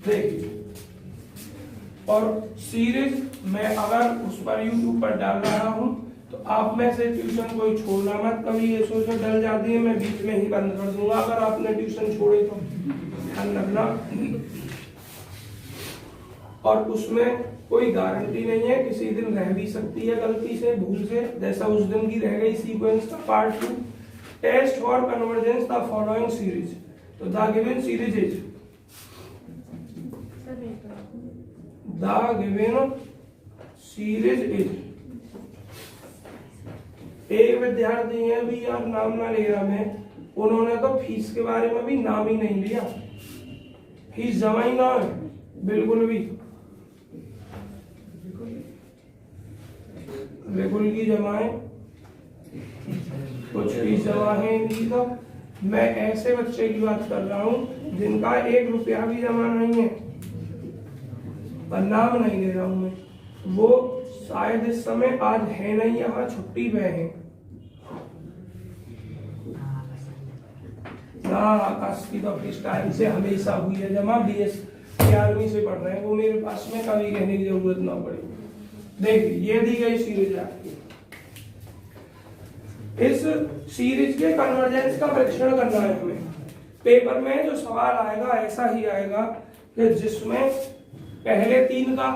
देखिए, और सीरीज मैं अगर उस पर यूट्यूब पर डाल रहा हूं तो आप में से ट्यूशन कोई छोड़ना मत, कभी ये सोचो डल जाती है मैं बीच में ही बंद कर दूंगा अगर आपने ट्यूशन छोड़े तो, ध्यान रखना। और उसमें कोई गारंटी नहीं है, किसी दिन रह भी सकती है गलती से, भूल से, जैसा उस दिन की रह गई सीक्वेंस का part 2। Test for convergence the following series, तो the given series is, the given series is. एक विद्यार्थी है भी यार, नाम ना ले रहा मैं, उन्होंने तो फीस के बारे में भी नाम ही नहीं लिया, फीस जमा ही ना है बिल्कुल भी, रेगुलर की जमाएं कुछ फीस जमा है इनकी। तो मैं ऐसे बच्चे की बात कर रहा हूं जिनका 1 रुपया भी जमा नहीं है, पर नाम नहीं ले रहा हूं मैं, वो शायद इस समय आज है नहीं, यहाँ छुट्टी पे है ना। आकाश की तो इस टाइम से हमेशा हुई है जमा, BS 11वीं से पढ़ रहे हैं, वो मेरे पास में कभी कहने की जरूरत ना पड़ी। देखिए ये दी गई सीरीज आपकी, इस सीरीज के कन्वर्जेंस का परीक्षण करना है हमें। पेपर में जो सवाल आएगा ऐसा ही आएगा कि जिसमें पहले 3 का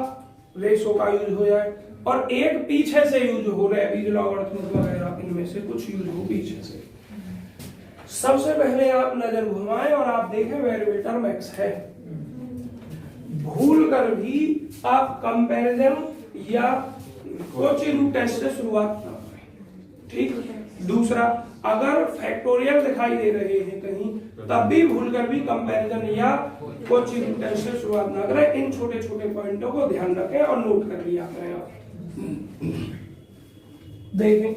रेशो का यूज हो जाए और एक पीछे से यूज हो रहा है, लॉगरिथम वगैरह इनमें से कुछ यूज हो पीछे से। सबसे पहले आप नजर घुमाएं और आप देखें वेरिएबल टर्म x है, भूल कर भी आप कंपैरिजन या कोचिंग टेस्ट से शुरुआत ना करें, ठीक। दूसरा, अगर फैक्टोरियल दिखाई दे रहे हैं कहीं तब भी भूल कर भी कंपैरिजन या कोचिंग टेस्ट से शुरुआत ना करें। इन छोटे छोटे पॉइंटों को ध्यान रखें और नोट कर लिया करें आप। देखें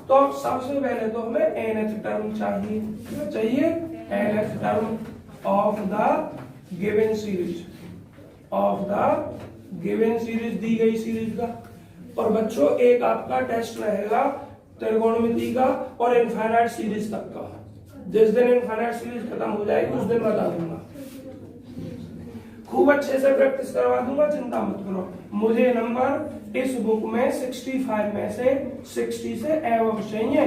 तो सबसे पहले तो हमें nth टर्म चाहिए, क्या चाहिए? nth term of the given series, of the given series, दी गई सीरीज का। और बच्चों एक आपका टेस्ट रहेगा त्रिकोणमिति का और इनफाइनाइट सीरीज तक का। जिस दिन इनफाइनाइट सीरीज खत्म हो जाएगी उस दिन बता दूंगा, खूब अच्छे से प्रैक्टिस करवा दूंगा, चिंता मत करो। मुझे नंबर इस बुक में 65 में से 60 से एबव चाहिए,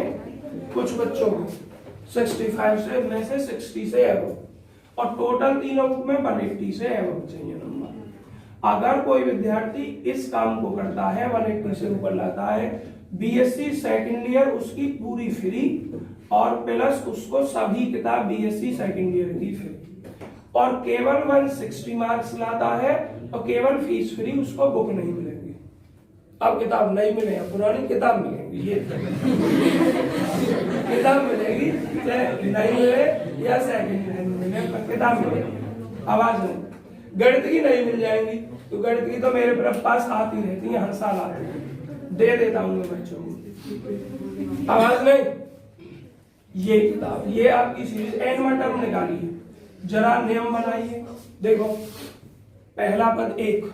कुछ बच्चों को 65 से में से 60 से एबव, और टोटल तीनों बुक में 180 से एबव चाहिए नंबर। अगर कोई विद्यार्थी इस काम को करता है, 180 से ऊपर लाता है, BSc सेकेंड ईयर उसकी पूरी फ्री और प्लस उसको सभी किताब BSc सेकेंड ईयर की फ्री, और केवल 160 मार्क्स लाता है और केवल फीस फ्री, उसको बुक नहीं मिलेगी। अब किताब नहीं मिलेगी, पुरानी किताब मिलेगी, ये किताब मिलेगी, चाहे नहीं मिले या सेकेंड हैंड मिले, किताब मिलेगी। आवाज नहीं, गणित की नहीं मिल जाएंगी, तो गणित की तो मेरे पास आती रहती है, हर साल आती है, दे देता हूँ मैं बच्चों को। आवाज नहीं, ये किताब, ये आपकी सीरीज nवां टर्म निकाली है, जरा नियम बनाइए। देखो पहला पद 1,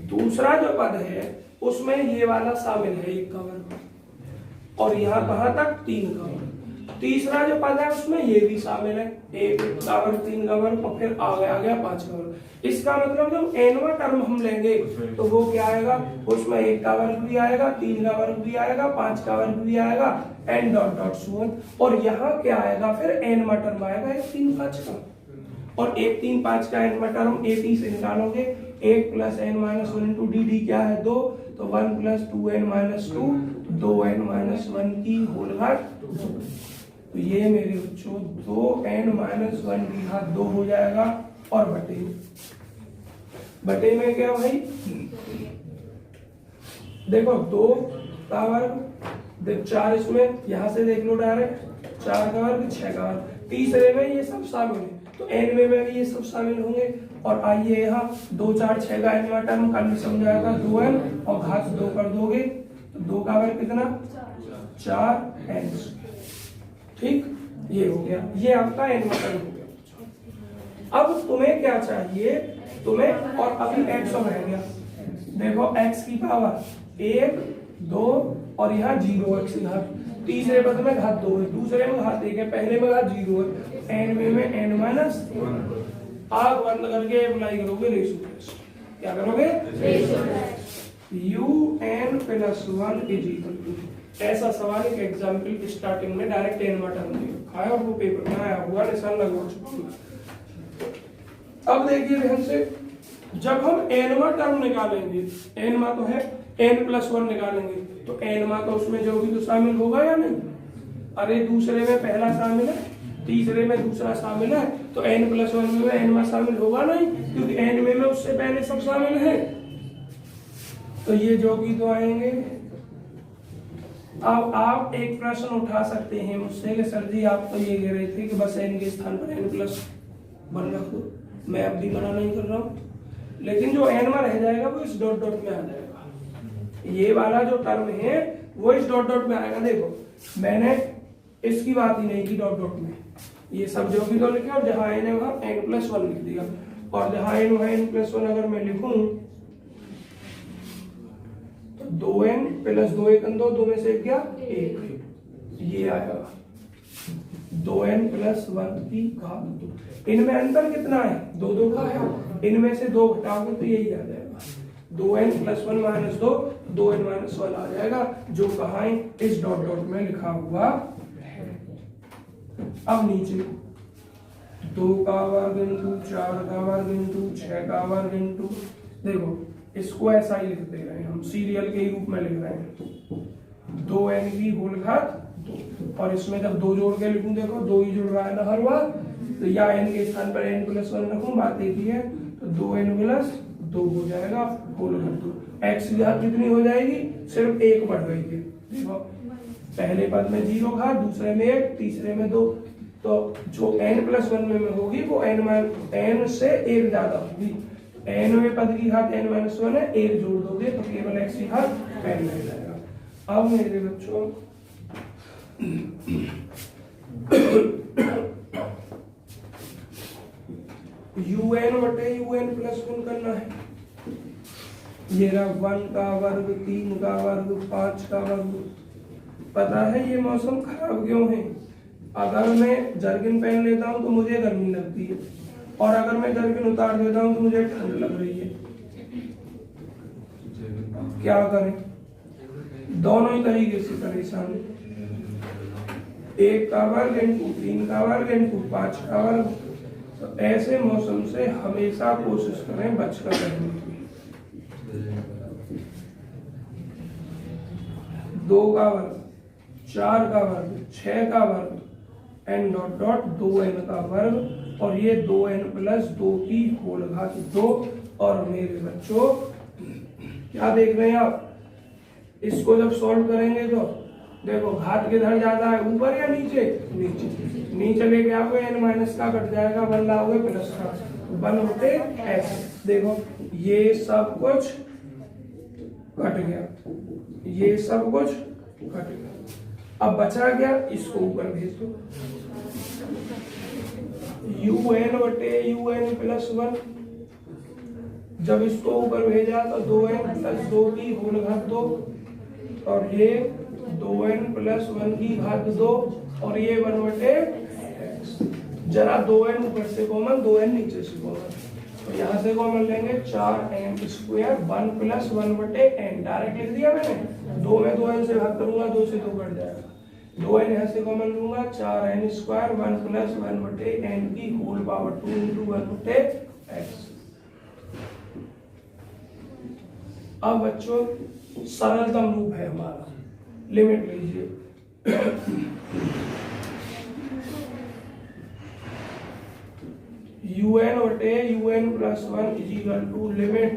दूसरा जो पद है उसमें ये वाला शामिल है 1 का वर्ग, और यहाँ कहां तक 3 का वर्ग। तीसरा जो पद है उसमें ये भी शामिल है, 1 का वर्ग 3 का वर्ग, और फिर आ गया 5 का वर्ग। इसका मतलब जब nवां टर्म हम लेंगे तो वो क्या आएगा, उसमें 1 का वर्ग भी आएगा, 3 का वर्ग भी आएगा, 5 का वर्ग भी आएगा, n dot dot so on. और यहाँ क्या आएगा फिर nवां टर्म आएगा 1 3 5 का, और 1 3 5 का nवां टर्म AP से निकालोगे, 1 plus n minus 1 into dd क्या है 2, तो 1 plus 2n minus 2, 2n minus 1 की होल घात। तो ये मेरे बच्चों 2n माइनस 1 की घात 2 हो जाएगा, और बटे में क्या भाई, देखो 2 का वर्ग 4, इसमें यहां से देख लो डायरेक्ट, 4 का वर्ग 6 का वर्ग, तीसरे में ये सब शामिल है, तो nवें में भी ये सब शामिल होंगे। और आइए यहाँ 2 4 6 का nवां टर्म कल समझाएगा 2n, और घात 2 कर दोगे तो 2 का वर्ग कितना 4n, ठीक। ये हो गया, ये आपका nवां टर्म हो गया। अब तुम्हें क्या चाहिए, तुम्हें, और अभी x और रह गया, देखो x की पावर 1 2 और यहाँ 0x की घात, तीसरे पद में घात 2 है, दूसरे में घात 1 है, पहले में घात 0 है, nवें में n माइनस। आंख बंद करके अप्लाई करोगे रेशो टेस्ट। क्या करोगे? UN + 1 इज इक्वल टू, ऐसा सवाल एक एग्जाम्पल की स्टार्टिंग में डायरेक्ट एन टर्म दिया आया और वो पेपर में आया हुआ निशान लगवा चुका। अब देखिए ध्यान से, जब हम एनवा टर्म निकालेंगे, एनवा तो है n+1 निकालेंगे, तो एनवा तो उसमें जो भी तो शामिल होगा या नहीं? अरे दूसरे में पहला शामिल है, तीसरे में दूसरा शामिल है, तो n+1 में एनवा शामिल होगा नहीं, क्योंकि n में उससे पहले सब शामिल है। तो ये जो भी तो आएंगे। अब आप एक प्रश्न उठा सकते हैं मुझसे कि सर जी आप तो ये कह रहे थे कि बस n के स्थान पर n+1 रख दो। मैं अब भी मना नहीं कर रहा हूँ, लेकिन जो n रह जाएगा वो इस डॉट डॉट में आ जाएगा। ये वाला जो टर्म है वो इस डॉट डॉट में आएगा। देखो मैंने इसकी बात ही नहीं की डॉट डॉट में, ये सब जो भी तो लिखे और जहां n है वहां n+1 लिख दिया, और जहां n वहां n+1 अगर मैं लिखूं तो 2n + 2 1 2, 2 में से क्या 1, ये आएगा 2n + 1 की घात 2। इनमें अंतर कितना है? 2 2 का है, इनमें से 2 घटाओगे तो यही आ जाएगा 2n + 1 - 2, 2n - 1 आ जाएगा, जो कहाँ है? इस डॉट डॉट में लिखा हुआ है। अब नीचे 2 का वर्ग × 4 का वर्ग × 6 का वर्ग × देखो इसको ऐसा ही लिख दे रहे हैं हम, सीरियल के रूप में लिख रहे हैं 2n की होल घात 2, और इसमें जब 2 जोड़ के लिखूं, देखो 2 ही जुड़ रहा है ना हर बार, तो या n के स्थान पर n+1 रखूं, बात एक ही है, तो 2n + 2 हो जाएगा होल घात 2। x की घात कितनी हो जाएगी? सिर्फ 1 बढ़ गई थी। देखो पहले पद में 0 घात, दूसरे में 1, तीसरे में 2, तो जो n+1 में होगी वो n से 1 ज्यादा होगी। nवें पद की घात n-1 है, 1 जोड़ दोगे तो केवल x की घात n रह जाएगा। अब मेरे बच्चों UN/UN+1 करना है। ये रहा 1 का वर्ग, 3 का वर्ग, 5 का वर्ग। पता है ये मौसम खराब क्यों है? अगर मैं जर्किन पहन लेता हूँ तो मुझे गर्मी लगती है, और अगर मैं जर्किन उतार देता हूँ तो मुझे ठंड लग रही है। क्या करें? दोनों ही तरीके से परेशान। 1 का वर्ग × 3 का वर्ग × 5 का वर्ग। तो ऐसे मौसम से हमेशा कोशिश करें बचकर रहने की। 2 का वर्ग, 4 का वर्ग, 6 का वर्ग, n डॉट डॉट 2n का वर्ग, और ये 2n + 2 की होल घात 2। और मेरे बच्चों क्या देख रहे हैं आप? इसको जब सॉल्व करेंगे तो देखो घात किधर ज्यादा है, ऊपर या नीचे? नीचे। नीचे लेके आओगे n- का कट जाएगा, 1 लाओगे प्लस का, 1/s। देखो ये सब कुछ कट गया, ये सब कुछ कट गया। अब बचा क्या? इसको ऊपर भेज दो, UN/UN+1। जब इसको ऊपर भेजा तो 2n + 2 की होल घात 2, और ये 2n + 1 की घात 2, और ये 1/x। जरा 2n ऊपर से कॉमन, 2n नीचे से कॉमन, तो यहाँ से कॉमन लेंगे 4n², 1 + 1/n। डायरेक्ट लिख दिया मैंने, 2 में 2n से भाग करूंगा, 2 से 2 कट जाएगा, 2n यहाँ से कॉमन लूंगा, 4n², 1 + 1/n की होल पावर 2 × 1/x। अब बच्चों सरलतम रूप है हमारा, लिमिट लीजिए। UN/UN+1 = limit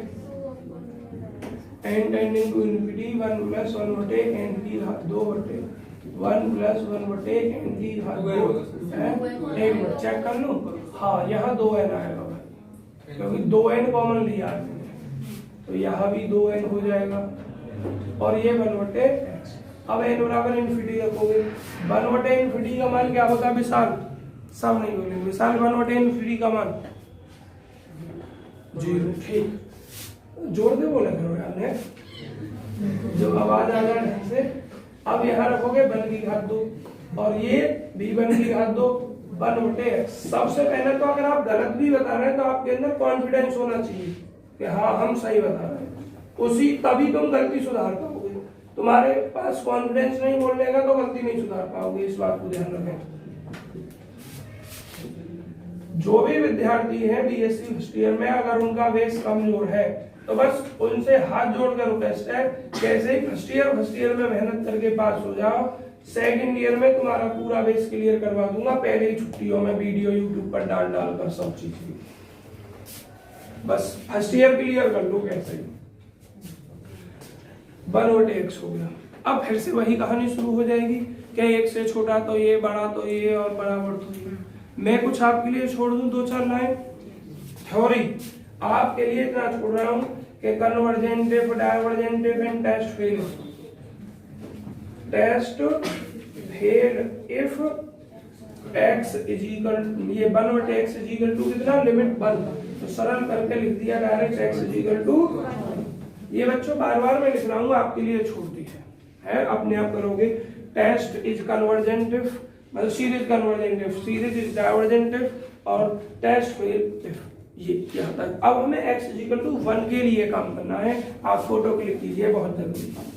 n tending to infinity 1 + 1/n की घात 2/1 + 1/n की घात 2 है। एक मिनट चेक कर लूं। हाँ यहाँ 2n आएगा भाई, क्योंकि 2n कॉमन लिया है, तो यहाँ भी 2n हो जाएगा, और ये 1/x। अब n बराबर इन्फिनिटी रखोगे, 1/इन्फिनिटी का मान क्या होता है विशाल? सब नहीं बोलेंगे, विशाल 1/इन्फिनिटी का मान 0। ठीक, जोड़ दे बोला करो यार ने, जो आवाज आ जाए ढंग से। अब यहाँ रखोगे 1 की घात 2, और ये भी 1 की घात 2, 1/x। सबसे पहले तो अगर आप गलत भी बता रहे हैं तो आपके अंदर कॉन्फिडेंस होना चाहिए कि हाँ हम सही बता रहे हैं, उसी तभी तुम गलती सुधार पाओगे। तुम्हारे पास कॉन्फिडेंस नहीं बोलने का तो गलती नहीं सुधार पाओगे, इस बात को ध्यान रखें। जो भी विद्यार्थी हैं बीएससी फर्स्ट ईयर में, अगर उनका बेस कमजोर है तो बस उनसे हाथ जोड़कर रिक्वेस्ट है, कैसे ही फर्स्ट ईयर में मेहनत करके पास हो जाओ, सेकंड ईयर में तुम्हारा पूरा बेस क्लियर करवा दूंगा। पहले ही छुट्टियों में वीडियो यूट्यूब पर डाल कर सब चीज, बस फर्स्ट ईयर क्लियर कर लो कैसे ही। 1/x हो गया। अब फिर से वही कहानी शुरू हो जाएगी कि एक से छोटा तो ये, बड़ा तो ये और बराबर तो ये। मैं कुछ आपके लिए छोड़ दूं 2-4 लाइन थ्योरी, आपके लिए इतना छोड़ रहा हूं कि convergentive, divergentive and test fail. Test fail if x is equal, ये 1/x इज इक्वल टू कितना, लिमिट 1, तो सरल करके लिख दिया direct x is equal to. ये बच्चों बार-बार मैं लिख रहा हूं, आपके लिए छोड़ दी है, अपने आप करोगे। टेस्ट इज कन्वर्जेंटिव, मतलब सीरीज कन्वर्जेंटिव, सीरीज इज डाइवर्जेंटिव और टेस्ट फेल इफ, ये यहाँ तक। अब हमें x इक्वल टू 1 के लिए काम करना है। आप फोटो क्लिक कीजिए, बहुत जरूरी है।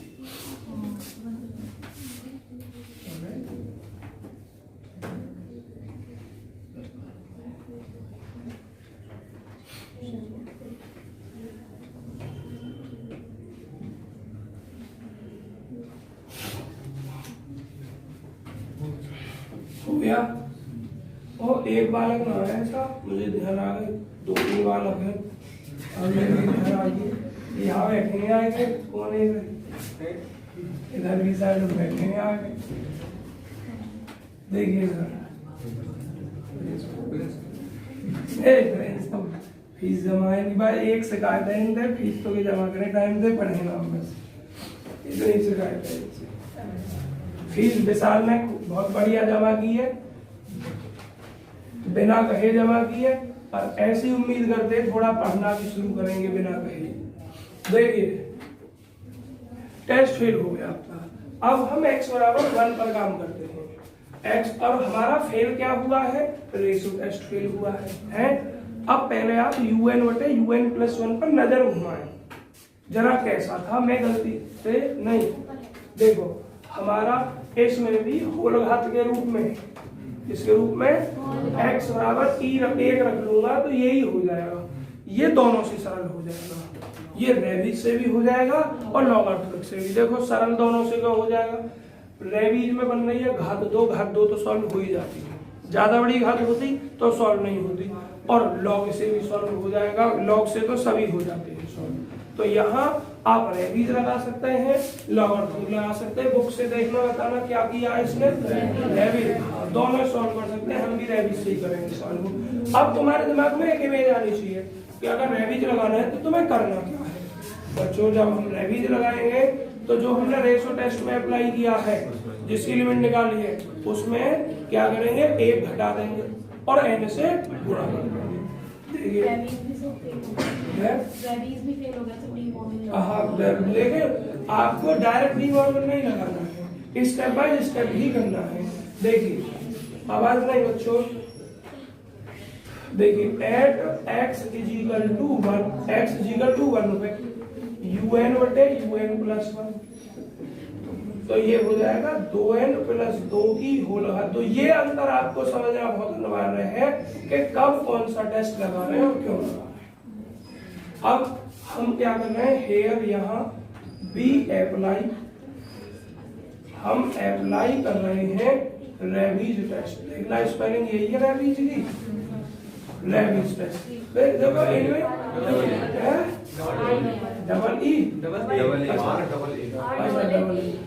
हो गया। और एक बालक ना है ऐसा, मुझे ध्यान आ गई, 2-3 बालक है और मेरे ध्यान आ गई। यहाँ बैठेंगे आगे, कौन है इधर की साइड में बैठेंगे आगे, देखिए सर। फीस जमा है नहीं भाई, एक शिकायत है इनसे, फीस तो जमा करें टाइम से, पढ़ेगा बस, इतनी शिकायत है। फीस विशाल ने बहुत बढ़िया जमा की है, बिना कहे जमा की है, और ऐसी उम्मीद करते थोड़ा पढ़ना भी शुरू करेंगे बिना कहे। देखिए टेस्ट फेल हो गया आपका। अब हम x बराबर 1 पर काम करते हैं। x और हमारा फेल क्या हुआ है, रेशो टेस्ट फेल हुआ है? अब पहले आप un/un+1 पर नजर घुमाएं जरा, कैसा था, मैं गलती से नहीं, देखो हमारा इसमें भी होल घात के रूप में, इसके रूप में x बराबर e1 रख लूंगा तो यही हो जाएगा। ये दोनों से सरल हो जाएगा, ये रेबीज से भी हो जाएगा और लॉगरिथमिक से भी। देखो सरल दोनों से क्या हो जाएगा, रेबीज में बन रही है घात 2 तो सॉल्व हो ही जाती है, ज्यादा बड़ी घात होती तो सॉल्व नहीं होती, और लॉग से भी सॉल्व हो जाएगा, लॉग से तो सभी हो जाते हैं सॉल्व। तो यहाँ आप रेबीज लगा सकते हैं, लॉगरिथम लगा सकते हैं। बुक से देखना, बताना क्या किया है इसने, रेबीज, दोनों सॉल्व कर सकते हैं, हम भी रेबीज से ही करेंगे सॉल्व। अब तुम्हारे दिमाग में एक इमेज आनी चाहिए कि अगर रेबीज लगाना है तो तुम्हें करना क्या है। बच्चों जब हम रेबीज लगाएंगे तो जो हमने रेशो टेस्ट में अप्लाई किया है, जिसकी लिमिट निकाली है, उसमें क्या करेंगे, 1 घटा देंगे और n से गुणा कर देंगे। लेकिन आपको डायरेक्ट डिमॉर्गन नहीं लगाना है, स्टेप बाय स्टेप ही करना है। देखिए आवाज नहीं बच्चों, देखिए at x is equal to 1, x is equal to 1 पे un/un+1, तो ये हो जाएगा 2n+2 की होल घात। तो ये अंतर आपको समझना बहुत अनिवार्य है कि कब कौन सा टेस्ट लगा रहे हैं और क्यों लगा रहे हैं। अब हम क्या कर रहे हैं, हेयर यहाँ बी अप्लाई, हम अप्लाई कर रहे हैं रेबीज टेस्ट। देखना स्पेलिंग यही है रेबीज की, रेबीज टेस्ट। देखो इनमें डबल ई,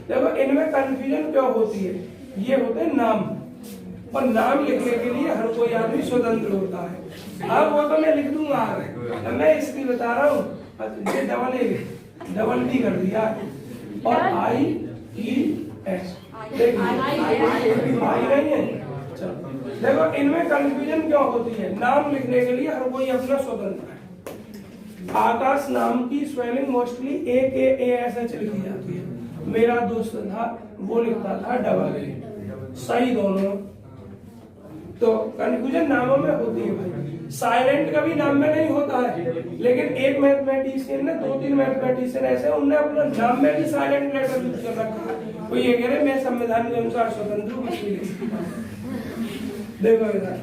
देखो इनमें कंफ्यूजन क्यों होती है, ये होते हैं नाम, और नाम लिखने के लिए हर कोई आदमी स्वतंत्र होता है। अब वो तो मैं लिख दूंगा, मैं इसलिए बता रहा हूँ, ये डबल बी कर दिया, और IES, आई नहीं है। देखो इनमें कंफ्यूजन क्यों होती है, नाम लिखने के लिए हर कोई अपना स्वतंत्र है। आकाश नाम की स्पेलिंग मोस्टली AKASH लिखी जाती है, मेरा दोस्त था वो लिखता था डबल ए, सही दोनों। तो कंफ्यूजन नामों में होती है भाई, साइलेंट कभी नाम में नहीं होता है, लेकिन एक मैथमेटिशियन ने 2-3 मैथमेटिशियन ऐसे उनने अपना नाम में भी साइलेंट लेटर यूज कर रखा है। वो ये कह रहे मैं संविधान के अनुसार स्वतंत्र हूँ इसलिए। देखो इधर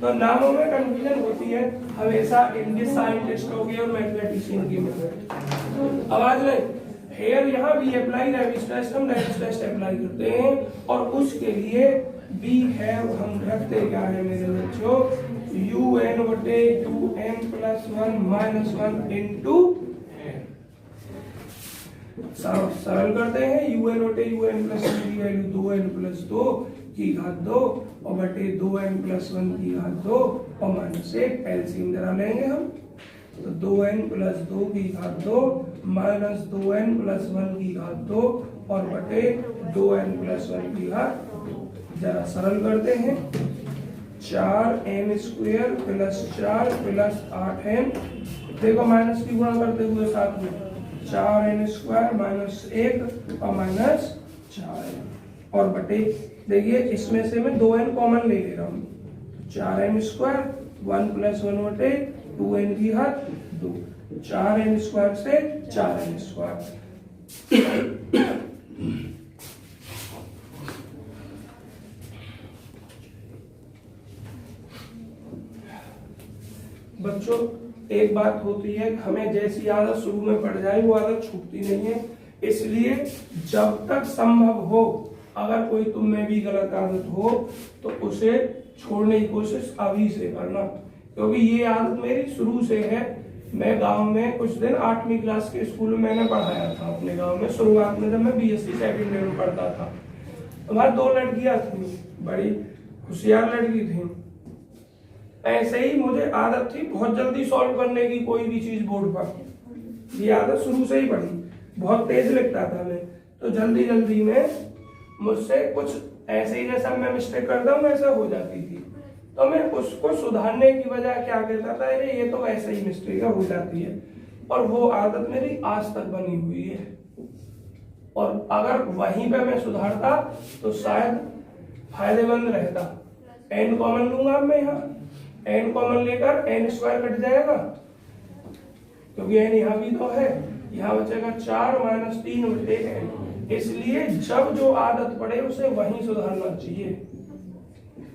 तो नामों में कंफ्यूजन होती है हमेशा इंग्लिश साइंटिस्टों की और मैथमेटिशियन की में। आवाज नहीं हेयर यहाँ भी अप्लाई रेविस टेस्ट, हम रेविस टेस्ट अप्लाई करते हैं और उसके लिए बी हैव हम रखते क्या है मेरे बच्चों, un बटे 2n प्लस 1 माइनस 1 इंटू सरल करते हैं un बटे un प्लस 1 की वैल्यू 2n प्लस 2 की घात 2 और बटे 2n प्लस 1 की घात 2 और माइनस 1 एलसीएम जरा लेंगे हम तो 2n प्लस 2 की घात 2 माइनस 2n प्लस 1 की घात 2 और बटे 2n प्लस 1 की घात, जरा सरल करते हैं 4n square plus 4 plus 8n, देखो माइनस की गुणा करते हुए साथ में 4n स्क्वायर माइनस 1 और माइनस 4n और बटे, देखिए इसमें से मैं 2n कॉमन ले रहा हूँ 4n स्क्वायर 1 प्लस 1 बटे 2n की घात 2, 4n स्क्वायर से 4n स्क्वायर। बच्चों एक बात होती है हमें जैसी आदत शुरू में पड़ जाए वो आदत छूटती नहीं है, इसलिए जब तक संभव हो अगर कोई तुम में भी गलत आदत हो तो उसे छोड़ने की कोशिश अभी से करना, क्योंकि ये आदत मेरी शुरू से है। मैं गांव में कुछ दिन 8वीं क्लास के स्कूल में मैंने पढ़ाया था अपने गांव में, शुरुआत में जब मैं बीएससी सेकंड ईयर में पढ़ता था। हमारी 2 लड़कियां थी, बड़ी होशियार लड़की थी, ऐसे ही मुझे आदत थी बहुत जल्दी सॉल्व करने की कोई भी चीज बोर्ड पर, ये आदत शुरू से ही पड़ी, बहुत तेज लिखता था मैं, तो जल्दी जल्दी में मुझसे कुछ ऐसे ही जैसा मैं मिस्टेक करता हूँ वैसा हो जाती थी, तो मैं उसको सुधारने की वजह क्या कहता था, अरे ये तो ऐसे ही मिस्टेक हो जाती है, और वो आदत मेरी आज तक बनी हुई है। और अगर वहीं पे मैं सुधारता तो शायद फायदेमंद रहता। n कॉमन लूंगा मैं यहाँ, n कॉमन लेकर n स्क्वायर कट जाएगा क्योंकि n यहाँ भी तो है, यहाँ बचेगा 4 माइनस 3 बटे n, इसलिए जब जो आदत पड़े उसे वहीं सुधारना चाहिए।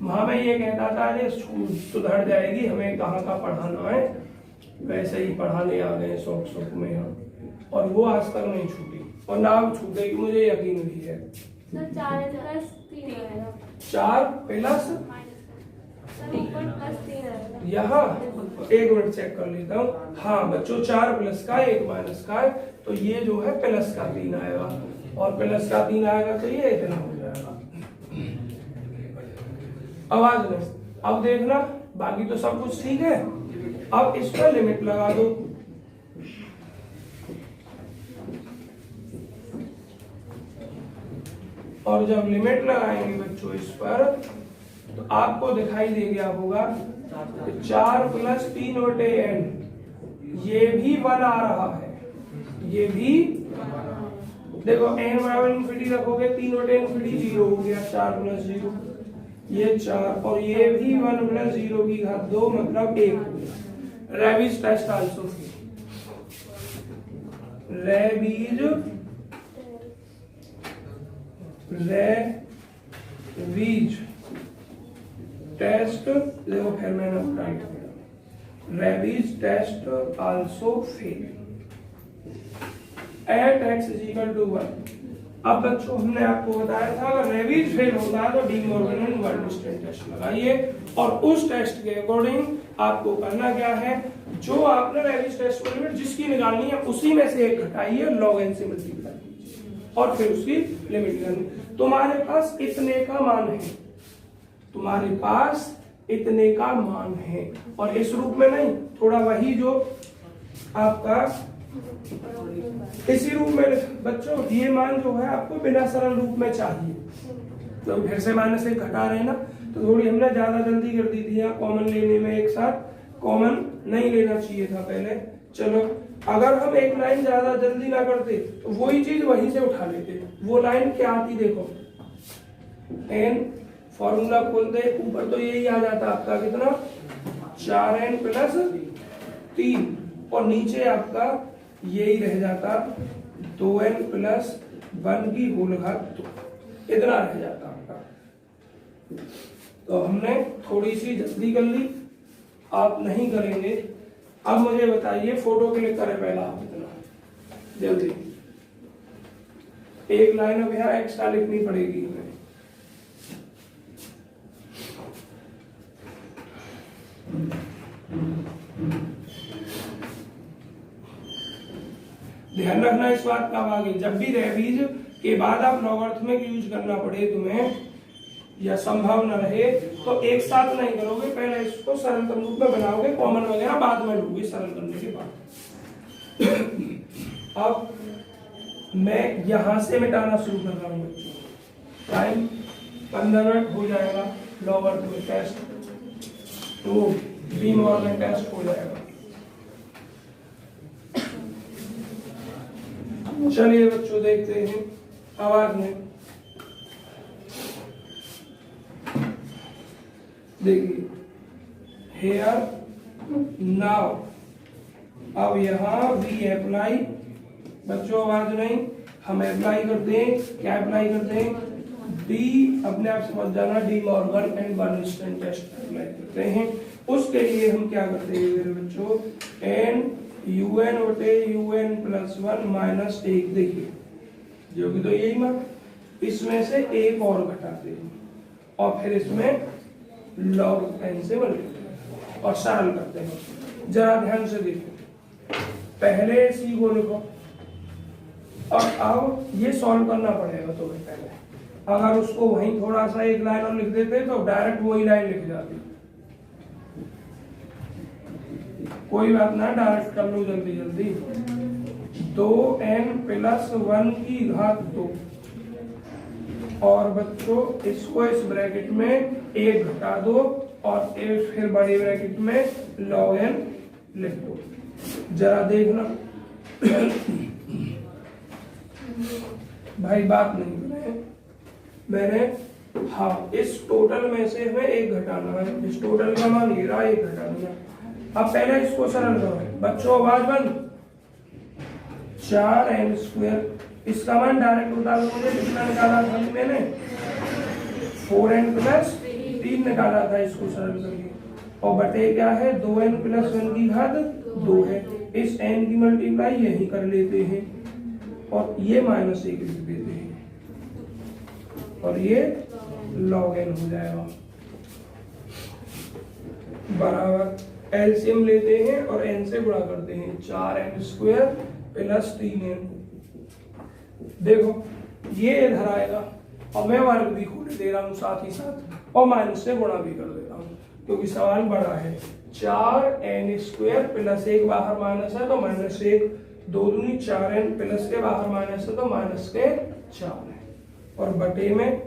वहां मैं ये कहता था अरे सुधर जाएगी, हमें कहाँ का पढ़ाना है, वैसे ही पढ़ाने आ गए शौक शौक में यहाँ, और वो आज तक नहीं छूटी और ना अब छूटेगी, मुझे यकीन भी है। 4 प्लस यहाँ एक मिनट चेक कर लेता हूँ, हाँ बच्चों 4 प्लस का 1 माइनस का है, तो ये जो है प्लस का 3 आएगा और प्लस का 3 आएगा तो ये इतना हो जाएगा। आवाज नहीं, अब देखना बाकी तो सब कुछ ठीक है, अब इस पर लिमिट लगा दो, और जब लिमिट लगाएंगे बच्चों इस पर तो आपको दिखाई दे गया होगा 4 प्लस 3 बटे n, ये भी 1 आ रहा है, ये भी देखो n बराबर इन्फिनिटी रखोगे 3 बटे इन्फिनिटी 0 हो गया, 4 प्लस 0 ये 4 और ये भी 1 प्लस 0 की घात 2 मतलब 1। Raabe's test also, Raabe's test, देखो फिर मैंने राइट किया, Raabe's test also fail at x = 1। अब बच्चों हमने आपको बताया था अगर रेविज फेल होता है तो De Morgan one distance test लगाइए, और उस टेस्ट के अकॉर्डिंग आपको करना क्या है, जो आपने रेविज टेस्ट को लिमिट जिसकी निकालनी है उसी में से एक घटाइए, log n से मल्टीप्लाई कीजिए और फिर उसकी लिमिट निकालनी। तुम्हारे पास इतने का मान है, तुम्हारे पास इतने का मान है, और इस रूप में नहीं, थोड़ा वही जो आपका इसी रूप में बच्चों, ये मान जो है आपको बिना सरल रूप में चाहिए, तो फिर से माइनस 1 घटा रहे हैं ना, तो थोड़ी हमने ज्यादा जल्दी कर दी थी यहाँ कॉमन लेने में, एक साथ कॉमन नहीं लेना चाहिए था पहले। चलो अगर हम एक लाइन ज्यादा जल्दी ना करते तो वही चीज वहीं से उठा लेते, वो लाइन क्या आती देखो, n फॉर्मूला खोलते ऊपर तो यही आ जाता आपका कितना 4n प्लस 3 और नीचे आपका यही रह जाता 2n प्लस 1 की होल घात 2 इतना रह जाता आपका। तो हमने थोड़ी सी जल्दी कर ली, आप नहीं करेंगे। अब मुझे बताइए फोटो क्लिक करें पहला आप इतना जल्दी, एक लाइन अब यहाँ एक्स्ट्रा लिखनी पड़ेगी हमें। ध्यान रखना इस बात का आगे, जब भी रेवीज के बाद आप लॉगरिथमिक यूज करना पड़े तुम्हें या संभव न रहे तो एक साथ नहीं करोगे, पहले इसको सरलतम रूप में बनाओगे, कॉमन वगैरह बाद में लोगे सरल करने के बाद। अब मैं यहां से मिटाना शुरू कर रहा हूं बच्चों, टाइम 15 मिनट हो जाएगा, लॉगरिथमिक टेस्ट तो डी मॉर्गन टेस्ट हो जाएगा। चलिए बच्चों देखते हैं आवाज में, देखिए हेयर नाउ, अब यहाँ वी अप्लाई, बच्चों आवाज नहीं, हम अप्लाई करते हैं, क्या अप्लाई करते हैं, डी, अपने आप समझ जाना, De Morgan and Bernstein test apply करते हैं। उसके लिए हम क्या करते हैं मेरे बच्चों, एन un बटे un प्लस 1 माइनस 1, देखिए जो कि तो यही मान, इसमें से एक और घटाते हैं और फिर इसमें log n से मल्टीप्लाई और सरल करते हैं। जरा ध्यान से देखो, पहले c को लिखो और अब ये सॉल्व करना पड़ेगा तुम्हें पहले, अगर उसको वहीं थोड़ा सा एक लाइन और लिख देते तो डायरेक्ट वही लाइन लिख जाती, कोई बात ना, डायरेक्ट कर लो जल्दी जल्दी। 2n प्लस 1 की घात 2 और बच्चों इसको इस ब्रैकेट में एक घटा दो और फिर बड़ी ब्रैकेट में log n लिख दो। जरा देखना भाई बात नहीं बनाए मैंने, हाँ इस टोटल में से हमें एक घटाना है, इस टोटल का मान ये रहा, एक घटाना है। अब पहले इसको सरल करो बच्चों, आवाज बंद। 4n स्क्वायर, इसका मान डायरेक्ट बता दो मुझे, कितना निकाला था मैंने, 4n प्लस 3 निकाला था इसको सरल करके, और बटे क्या है 2n प्लस 1 की घात 2 है, इस n की मल्टीप्लाई यही कर लेते हैं और ये माइनस 1 लिख देते हैं और ये log n हो जाएगा बराबर, एलसीएम लेते हैं और n से गुणा करते हैं, 4n स्क्वायर प्लस 3n, देखो ये इधर आएगा और मैं वर्ग भी खोल दे रहा हूँ साथ ही साथ और माइनस से गुणा भी कर दे रहा हूँ क्योंकि सवाल बड़ा है। 4n स्क्वायर प्लस 1 बाहर माइनस है तो माइनस 1, 2 दूनी 4n प्लस के बाहर माइनस है तो माइनस के 4 है और बटे में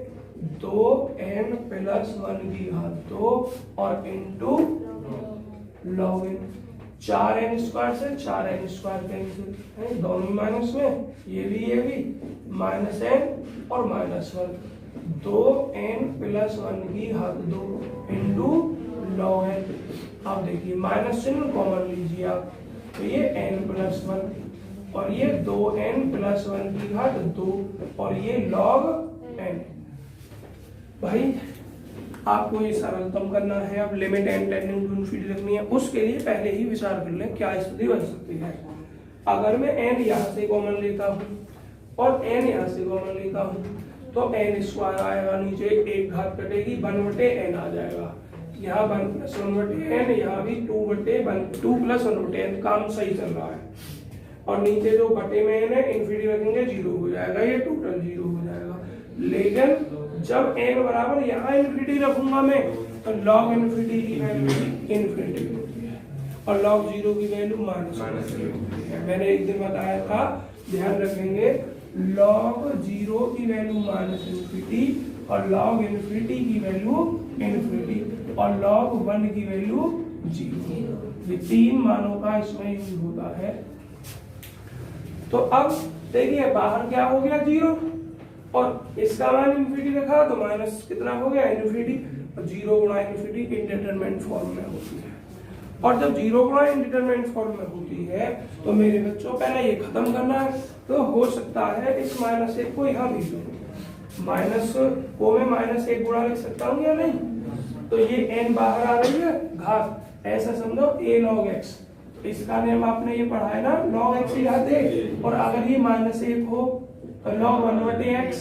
2n प्लस 1 की घात 2 और into log n, 4n square से 4n स्क्वायर कैंसिल है, दोनों माइनस में, ये भी माइनस n और माइनस 1, 2n प्लस 1 की घात 2 इंटू log n। अब देखिए माइनस चिन्ह कॉमन लीजिए आप, तो ये n प्लस 1 और ये 2n प्लस 1 की घात 2 और ये log n। भाई आपको ये सरलतम करना है, अब limit n tending to infinity रखनी है, उसके लिए पहले ही विचार कर लें क्या स्थिति बन सकती है। अगर मैं n यहाँ से कॉमन लेता हूँ और n यहाँ से कॉमन लेता हूँ तो n स्क्वायर आएगा, नीचे एक घात कटेगी, 1 बटे n आ जाएगा, यहाँ 1 प्लस 1 बटे n, यहाँ भी 2 प्लस 1 बटे n, काम सही चल रहा है। और नीचे जो बटे में n है इनफिनिटी रखेंगे 0 हो जाएगा, ये टोटल 0 हो जाएगा। लेकिन जब n बराबर यहाँ इनफिनिटी रखूंगा मैं तो log इनफिनिटी की वैल्यू इनफिनिटी होती है और log 0 की वैल्यू माइनस होती है। मैंने एक दिन बताया था, ध्यान रखेंगे, log 0 की वैल्यू माइनस इनफिनिटी और log इनफिनिटी की वैल्यू इनफिनिटी और log 1 की वैल्यू 0, ये 3 मानों का इसमें यूज होता है। तो अब देखिए बाहर क्या हो गया 0 और इसका मान इन्फिनिटी रखा तो माइनस कितना हो गया इन्फिनिटी, और 0 गुणा इन्फिनिटी इंडिटरमिनेट फॉर्म में होती है। और जब 0 गुणा इंडिटरमिनेट फॉर्म में होती है तो मेरे बच्चों पहले ये खत्म करना है। तो हो सकता है इस -1 को यहाँ भी माइनस को मैं -1 गुणा लिख सकता हूँ या नहीं, तो ये n बाहर आ रही है घात, ऐसा समझो a log x, इसका नियम आपने ये पढ़ा है ना, log x की घात a, और अगर ये -1 हो तो log 1/x।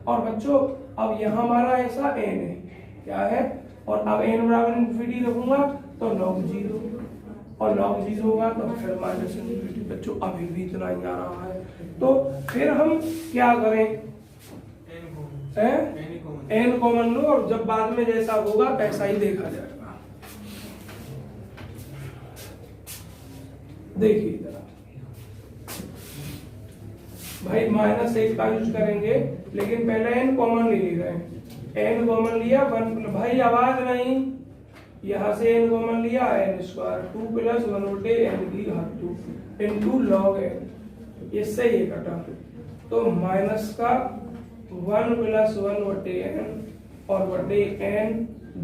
और बच्चों अब यहाँ हमारा ऐसा n है, क्या है, और अब n बराबर इन्फिनिटी रखूंगा तो log 0, और log 0 होगा तो फिर -इन्फिनिटी। बच्चों अभी भी इतना ही आ रहा है, तो फिर हम क्या करें, n कॉमन लो, और जब बाद में जैसा होगा ऐसा ही देखा जाएगा। देखिए जरा भाई -1 का यूज करेंगे, लेकिन पहले n कॉमन ले रहे हैं। n कॉमन लिया 1, भाई आवाज नहीं, यहाँ से n कॉमन लिया n² 2 + 1/n की घात 2 इनटू log n, इससे ये कटा तो माइनस का 1 + 1/n और बटे n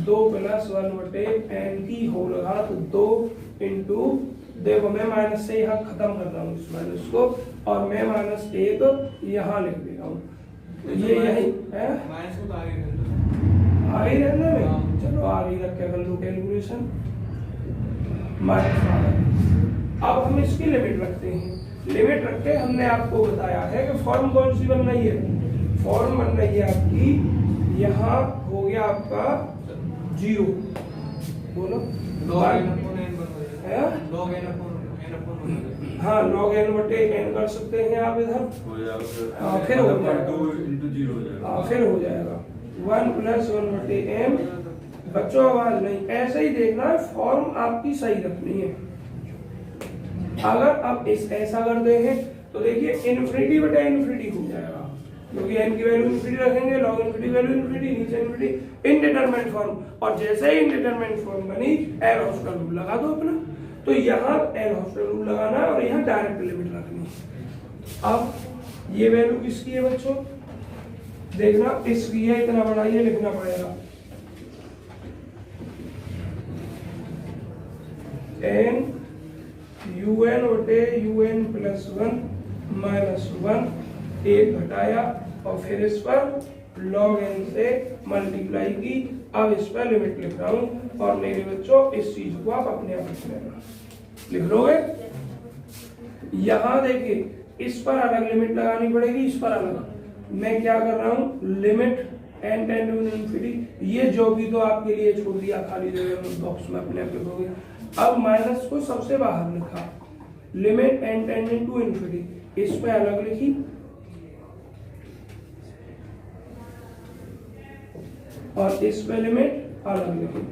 2 + 1/n की होल घात 2 इनटू, देखो मैं माइनस से यहाँ खत्म कर रहा हूँ इस माइनस को, और मैं -1 यहाँ लिख दे रहा हूँ, तो ये यही है माइनस को आगे रहने में, चलो आगे रख के कर लो कैलकुलेशन -। अब हम इसकी लिमिट रखते हैं, लिमिट रख के हमने आपको बताया है कि फॉर्म कौन सी बन रही है, फॉर्म बन रही है आपकी, यहाँ हो गया आपका 0, बोलो हाँ log n/n कर सकते हैं आप इधर, फिर हो जाएगा, फिर हो जाएगा 1 + 1/n। बच्चों आवाज नहीं, ऐसे ही देखना है, फॉर्म आपकी सही रखनी है। अगर आप इस ऐसा करते हैं तो देखिए इन्फिनिटी बटे इन्फिनिटी हो जाएगा, क्योंकि n की वैल्यू इन्फिनिटी रखेंगे, log इन्फिनिटी वैल्यू इन्फिनिटी, नीचे इन्फिनिटी, इनडिटरमिनेट फॉर्म, और जैसे ही इनडिटरमिनेट फॉर्म बनी एल हॉस्पिटल रूल लगा दो अपना, तो यहाँ एल हॉस्पिटल रूल लगाना है और यहाँ डायरेक्ट लिमिट रखनी है। अब ये वैल्यू किसकी है बच्चों, देखना इसकी है, इतना बड़ा ये लिखना पड़ेगा, n un बटे un + 1 - 1 एक घटाया, और फिर इस पर log n से मल्टीप्लाई की। अब इस पर लिमिट लिख रहा हूं, और मेरे बच्चों इस चीज को आप अपने आप लिख लेना, लिख लोगे। यहां देखिए इस पर अलग लिमिट लगानी पड़ेगी, इस पर अलग। मैं क्या कर रहा हूं, limit n tend to infinity, ये जो भी तो आपके लिए छोड़ दिया खाली जगह बॉक्स में अपने आप लिखोगे। अब माइनस को सबसे बाहर लिखा, limit n tend to infinity, इस पे अलग लिखी, और इस पे लिमिट अलग लिखी।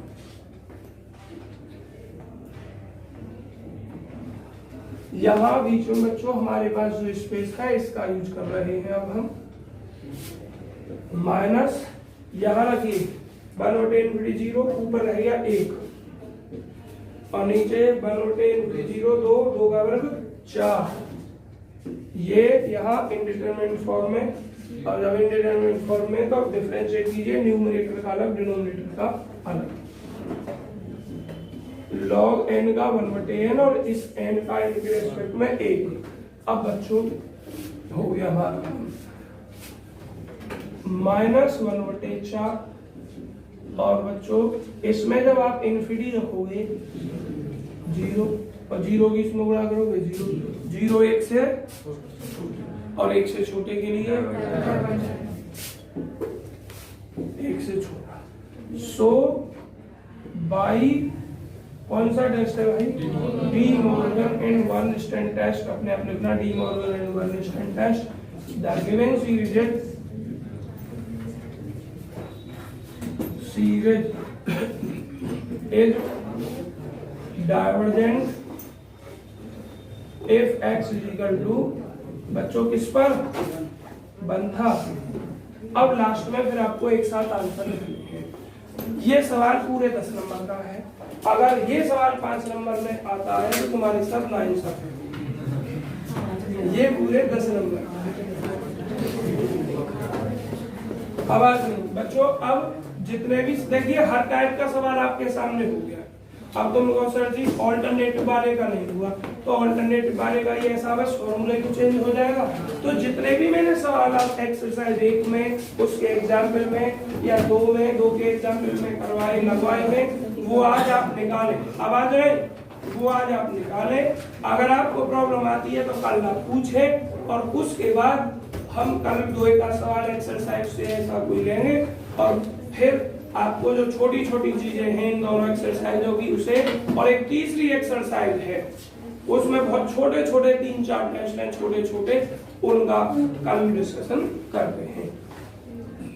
यहां बीच में बच्चों हमारे पास जो स्पेस है इसका यूज कर रहे हैं। अब हम माइनस यहां रखिए 1/∞ 0, ऊपर रहेगा 1, और नीचे 1/∞ 0 2 का वर्ग 4। ये यहाँ इंडिटरमिनेट फॉर्म में, और जब इंडिटरमिनेट फॉर्म में तो डिफरेंशिएट कीजिए, न्यूमरेटर का अलग डिनोमिनेटर का अलग। log n का 1/n और इस n का इनके रेस्पेक्ट में 1। अब बच्चों हो गया हमारा -1/4, और बच्चों इसमें जब आप इन्फिनिटी रखोगे 0, और 0 की इसमें गुणा करोगे 0 1 से, और 1 से छोटे के लिए 1 से छोटा। सो बाई कौन सा टेस्ट है भाई, De Morgan and Bernstein test, अपने आप लिखना, De Morgan and Bernstein test, the given series is divergent if x = बच्चों किस पर, बंधा। अब लास्ट में फिर आपको एक साथ आंसर लिखने हैं। ये सवाल पूरे 10 नंबर का है, अगर ये सवाल 5 नंबर में आता है तो तुम्हारे सब नाइंसाफ है। ये पूरे 10 नंबर का है। आवाज नहीं बच्चों। अब जितने भी देखिए हर टाइप का सवाल आपके सामने हो गया। अब तुम कहो सर जी ऑल्टरनेटिव वाले का नहीं हुआ, तो ऑल्टरनेटिव वाले का ये ऐसा बस फॉर्मूले को चेंज हो जाएगा। तो जितने भी मैंने सवाल एक्सरसाइज 1 में, उसके एग्जाम्पल में या 2 में, 2 के एग्जाम्पल में करवाए लगवाए हैं, वो आज आप निकालें। अब आ जाए वो आज आप निकालें। अगर आपको प्रॉब्लम आती है तो कल आप पूछें, और उसके बाद हम कल 2 का सवाल एक्सरसाइज से ऐसा कोई लेंगे, और फिर आपको जो छोटी छोटी चीजें हैं इन दोनों एक्सरसाइजों की उसे, और एक तीसरी एक्सरसाइज है उसमें बहुत छोटे छोटे 3-4 टेस्ट हैं छोटे छोटे, उनका कल डिस्कशन करते हैं।